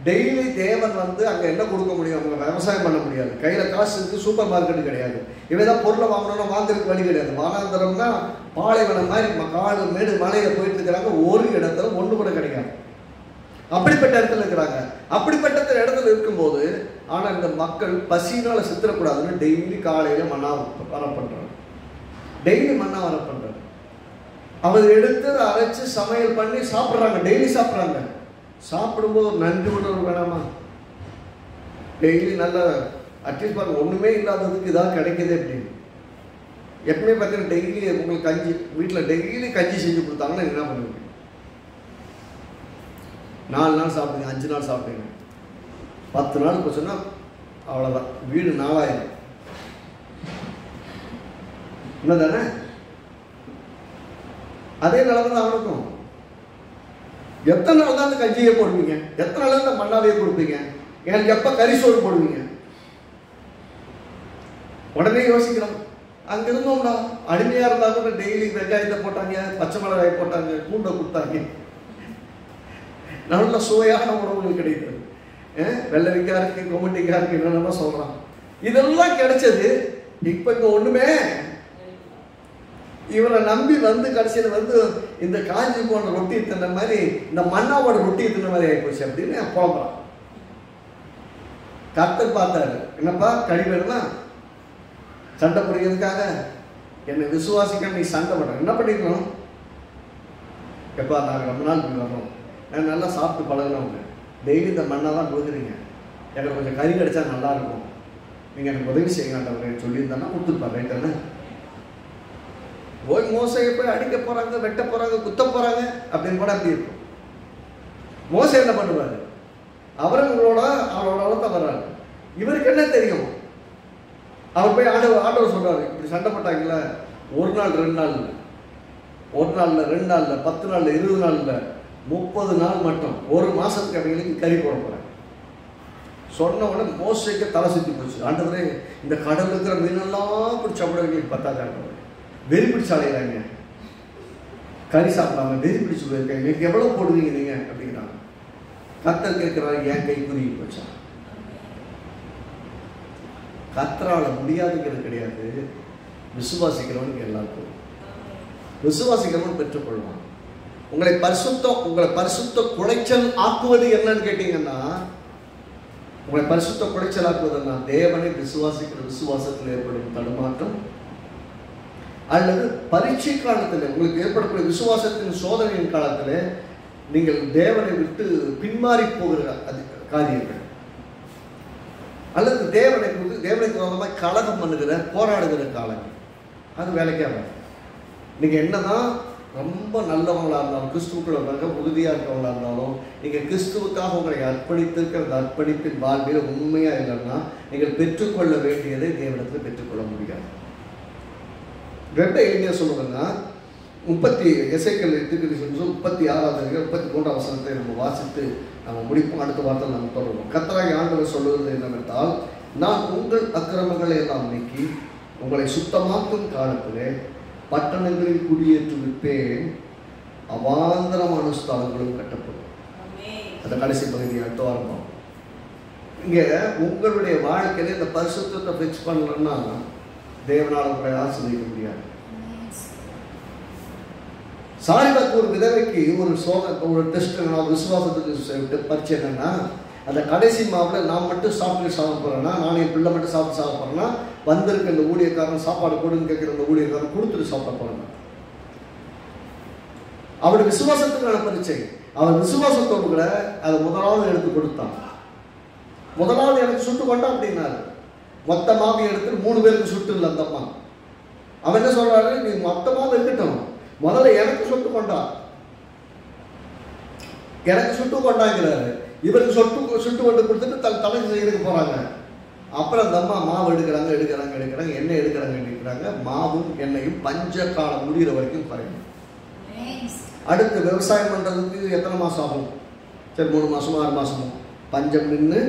டெய்லி தேவன் வந்து அங்கே என்ன கொடுக்க முடியும், அவங்க விவசாயம் பண்ண முடியாது, கையில் காசு இருக்குது, சூப்பர் மார்க்கெட்டு கிடையாது, இவைதான் பொருளை வாங்கணும்னா வாங்குறதுக்கு வழி கிடையாது. வனாந்தரம்னா பாலைவனம் மாதிரி காடு மேடு மலையில போயிட்டு இருக்கிறாங்க, ஒரு இடத்துல ஒன்று கூட கிடைக்காது. அப்படிப்பட்ட இடத்துல இருக்கிறாங்க. அப்படிப்பட்ட இடத்துல இருக்கும்போது ஆனால் இந்த மக்கள் பசினால சித்திரக்கூடாதுன்னு டெய்லி காலையில் மண்ணா வர பண்ணுறாங்க, டெய்லி மண்ணா வர பண்ணுறாங்க. அவர் எடுத்து அரைச்சு சமையல் பண்ணி சாப்பிட்றாங்க, டெய்லி சாப்பிட்றாங்க. சாப்பிடும்போது ஒரு நன்றி உணர்வு வேணாமா? டெய்லி நல்ல அட்லீஸ்ட் பாருங்க, ஒன்றுமே இல்லாததுக்கு இதாக கிடைக்குது அப்படின்னு. எப்பவுமே பார்த்தீங்கன்னா டெய்லி உங்களுக்கு கஞ்சி வீட்டில் டெய்லி கஞ்சி செஞ்சு கொடுத்தாங்கன்னா என்ன பண்ணுவீங்க? 4 நாள் சாப்பிடுங்க, 5 நாள் சாப்பிடுங்க, 10 நாள் போச்சுன்னா அவ்வளோதான், வீடு 4000. என்னதானே? அதே நிலைமை தான் அவனுக்கும். எத்தனை நாள் தான் அந்த கஞ்சியை போடுவீங்க? எத்தனை நாள் இந்த மண்ணாவையே கொடுப்பீங்க? எனக்கு எப்ப கரிசோறு போடுவீங்க? உடனே யோசிக்கிறோம். அங்க இருந்தோம்டா, அடிமையா இருந்தா கூட டெய்லி வெங்காயத்தை போட்டாங்க, பச்சை மிளகாய் போட்டாங்க, பூண்டை கொடுத்தாங்க, நல்ல சுவையான உணவுகள் கிடைத்தது. வெள்ளரிக்காய் இருக்கு, கொமட்டிக்காய் இருக்கு, என்னென்ன சொல்றான். இதெல்லாம் கிடைச்சது. இப்ப இங்க ஒண்ணுமே. இவரை நம்பி வந்து கடைசியில் வந்து இந்த காஞ்சி போன்ற ரொட்டி தின்ன மாதிரி, இந்த மண்ணாவோட ரொட்டி தின்ன மாதிரி ஆகிப்போச்சு அப்படின்னு புலம்புறான். கர்த்தர் பார்த்தாரு, என்னப்பா கழி வேணுமா? சண்டை புரிகிறதுக்காக என்னை விசுவாசிக்க நீ சண்டை பண்ற, என்ன பண்ணிக்கணும்? எப்பா நாங்கள் ரொம்ப நாள் இப்படி வர்றோம், நான் நல்லா சாப்பிட்டு பழகினவங்க, டெய்லி இந்த மண்ணை தான் கொடுக்குறீங்க, எனக்கு கொஞ்சம் கறி கிடைச்சா நல்லா இருக்கும், நீங்கள் எனக்கு உதவி செய்யுங்கன்றவங்க சொல்லியிருந்தாங்கன்னா கொடுத்துருப்பார். ரைட் தானே? போய் மோசையை போய் அடிக்க போறாங்க, வெட்ட போறாங்க, குத்த போறாங்க அப்படின்னு கூட அப்படி இருக்கும். மோசை என்ன பண்ணுவாரு? அவரோட தான் வர்றாரு. இவருக்கு என்ன தெரியும்? அவர் போய் ஆண்டவர் சொல்றாரு, இப்படி சண்டை போட்டாங்கல்ல, ஒரு நாள் 2 நாள் இல்லை, ஒரு நாள் இல்லை, 2 நாள் இல்லை, 10 நாள் இல்லை, 20 நாள் இல்லை, 30 நாள் மட்டும், 1 மாசத்துக்கு அவங்களுக்கு கறி போட போறேன். சொன்ன உடனே மோசைக்கு தலை சுற்றி போச்சு. ஆண்டவரே, இந்த கடல் இருக்கிற மீனெல்லாம் பிடிச்ச கூட எங்களுக்கு பத்தாது ஆண்டவரே, வெறி பிடிச்சு அலையிறாங்க, கறி சாப்பிடாம வெறி பிடிச்சு போயிருக்காங்க, எங்களுக்கு எவ்வளவு போடுவீங்க நீங்க அப்படிங்கிறாங்க. கர்த்தர் கேட்கிறாரு, என் கை குறுகி போச்சா? கர்த்தரால முடியாதுங்கிறது கிடையாது, விசுவாசிக்கிறவனுக்கு எல்லாருக்கும். விசுவாசிக்கிறவன் பெற்றுக்கொள்வான். உங்களை பரிசுத்த குலைச்சல் ஆக்குவது என்னன்னு கேட்டீங்கன்னா, உங்களை பரிசுத்த குலைச்சல் ஆக்குவதுன்னா தேவனை விசுவாசிக்கிற விசுவாசத்தில் ஏற்படும் தடுமாற்றம், அல்லது பரீட்சை காலத்தில் உங்களுக்கு ஏற்படக்கூடிய விசுவாசத்தின் சோதனையின் காலத்தில் நீங்கள் தேவனை விட்டு பின்மாறி போகிற காரியங்கள், அல்லது தேவனுக்கு விரோதமாக கலகம் பண்ணுகிற போராடுகிற காலங்கள், அது வேலைக்கே வரும். நீங்கள் என்னதான் ரொம்ப நல்லவங்களா இருந்தாலும், கிறிஸ்துவுக்குள்ள உறுதியாக இருக்கவங்களா இருந்தாலும், நீங்கள் கிறிஸ்துவுக்காக உங்களை அர்ப்பணித்திருக்கிற அர்ப்பணிப்பின் வாழ்வில் உண்மையாக இல்லைன்னா நீங்கள் பெற்றுக்கொள்ள வேண்டியதை தேவனிடத்தில் பெற்றுக்கொள்ள முடியாது. ரெண்டை எளிமையாக சொல்லுங்கன்னா, 36 வசனத்தை நம்ம வாசித்து நம்ம முடிப்போம். அடுத்த வார்த்தை நம்ம தொடருவோம். கர்த்தராகிய ஆண்டவர் சொல்லுவது என்னவென்றால், நான் உங்கள் அக்கிரமங்களை எல்லாம் நீக்கி உங்களை சுத்தமாக்கும் காலத்திலே பட்டணங்களில் குடியேற்றுவிப்பேன், அவாந்தரமான ஸ்தலங்களும் கட்டப்படும். அந்த கடைசி பகுதியை அடுத்த வாரம். இங்க உங்களுடைய வாழ்க்கையில இந்த பரிசுத்தத்தை ஃபிக்ஸ் பண்ணலன்னா தேவனால் உங்களை ஆசீர்வதிக்க முடியாது. சாரிபாத் ஒரு விதவைக்கு ஒரு டெஸ்ட், விசுவாசத்துக்கு பரிச்சை என்னன்னா, அந்த கடைசி மாவில் நான் மட்டும் சாப்பிட்டு சாப்பிட போறேன்னா, நான் என் பிள்ளை மட்டும் சாப்பிட்டு சாப்பிட போறேன்னா, வந்திருக்க இந்த ஊழியக்காரன் சாப்பாடு கொடுன்னு கேட்கிற இந்த ஊழியக்காரன் கொடுத்துட்டு சாப்பிட போறேன். அவருடைய விசுவாசத்துக்கான பரிச்சை. அவர் விசுவாசத்தோடு கூட அதை முதலாவது எடுத்து கொடுத்தான். முதலாவது எனக்கு சுட்டு கொண்டா அப்படின்னாரு. மொத்த மாவை எடுத்து 3 பேருக்கு சுட்டு இல்லை அந்த அம்மா. அவன் என்ன சொல்றாரு, நீ மொத்தமாக இருக்கட்டும், முதல்ல எனக்கு சுட்டு கொண்டா, எனக்கு சுட்டு கொண்டாங்கிறாரு. இவருக்கு சுட்டு கொண்டு கொடுத்துட்டு தலை செய்யறதுக்கு போறாங்க. அப்புறம் அந்த அம்மா மாவு எடுக்கிறாங்க, எண்ணெய் எடுக்கிறாங்க. மாவும் எண்ணெயும் பஞ்ச காலம் முடிகிற வரைக்கும் குறையும். அடுத்து விவசாயம் பண்றதுக்கு எத்தனை மாசம் ஆகும்? சரி, 3 மாசமோ 6 மாசமோ பஞ்சம் நின்று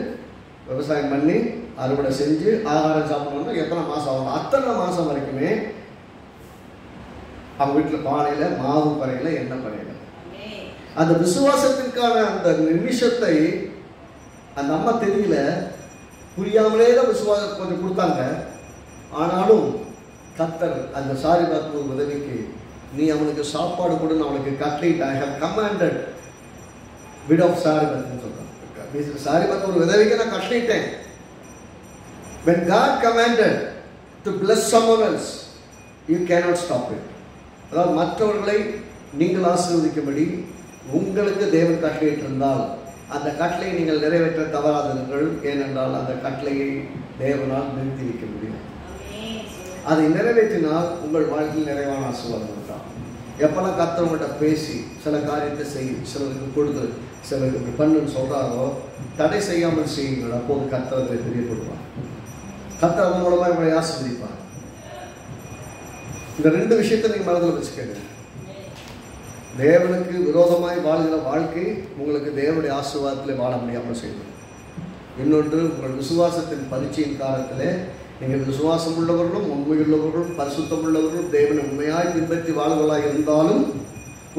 விவசாயம் பண்ணி அறுவடை செஞ்சு ஆகாரம் சாப்பிடணும்னா எத்தனை மாசம் ஆகும்? அத்தனை மாசம் வரைக்குமே அவங்க வீட்டில் பானையில மாவு குறையில, எண்ணெய் குறையில. அந்த விசுவாசத்திற்கான அந்த நிமிஷத்தை அந்த அம்மா தெரியல, புரியாமலே தான் விசுவாசம் கொஞ்சம் கொடுத்தாங்க. ஆனாலும் கர்த்தர் அந்த சாரிபாத் உதவிக்கு, நீ அவனுக்கு சாப்பாடு கொடுன்னு அவனுக்கு கட்டளையிட்ட, ஐ ஹவ் கமாண்டட் விட் ஆஃப் சாரிபாத்னு சொல்றாங்க. சாரிபாத் ஒரு விதவிக்கு நான் கட்டளையிட்டேன். When God commanded to bless someone else, you cannot stop it. அதாவது மற்றவர்களை நீங்கள் ஆசீர்வதிக்கும்படி உங்களுக்கு தேவன் கட்டளையிட்டிருந்தால் அந்த கட்டளையை நீங்கள் நிறைவேற்ற தவறாதீர்கள். ஏனென்றால் அந்த கட்டளையை தேவனால் நிறுத்தி வைக்க முடியும். அதை நிறைவேற்றினால் உங்கள் வாழ்க்கையில் நிறைவான ஆசீர்வாதம் தான். எப்பெல்லாம் கர்த்தவங்கள்ட்ட பேசி சில காரியத்தை செய்யும், சிலருக்கு கொடுத்து சிலருக்கு பண்ணுன்னு சொல்றாரோ, தடை செய்யாமல் செய்யுங்கள். அப்போது கர்த்தரை தெரியப்படுவார். கர்த்தர் அதன் மூலமாக உங்களை ஆசீர்வதிப்பார். இந்த ரெண்டு விஷயத்தை நீங்கள் மனதில் வச்சுக்கோங்க. தேவனுக்கு விரோதமாய் வாழ்கிற வாழ்க்கை உங்களுக்கு தேவனுடைய ஆசீர்வாதத்தில் வாழ முடியாமல் செய்யும். இன்னொன்று, உங்கள் விசுவாசத்தின் பரீட்சையின் காலத்தில் நீங்கள் விசுவாசம் உள்ளவர்களும் உண்மையுள்ளவர்களும் பரிசுத்தம் உள்ளவர்களும் தேவனை உண்மையாய் பின்பற்றி வாழ்வர்களாக இருந்தாலும்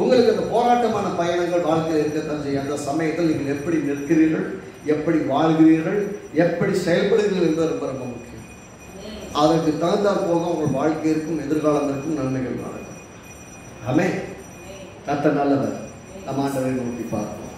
உங்களுக்கு அந்த போராட்டமான பயணங்கள் வாழ்க்கையில் இருக்கத்தான் செய்யும். அந்த சமயத்தில் நீங்கள் எப்படி நிற்கிறீர்கள், எப்படி வாழ்கிறீர்கள், எப்படி செயல்படுகிறீர்கள் என்பது ரொம்ப ரொம்ப முக்கியம். அதற்கு தகுந்தால் போக உங்கள் வாழ்க்கை இருக்கும், எதிர்காலம் இருக்கும், நன்மைகள் நடக்கும். ஆமென். கர்த்தர் நல்லவர். நம்ம ஆண்டவரை நோக்கி பார்ப்போம்.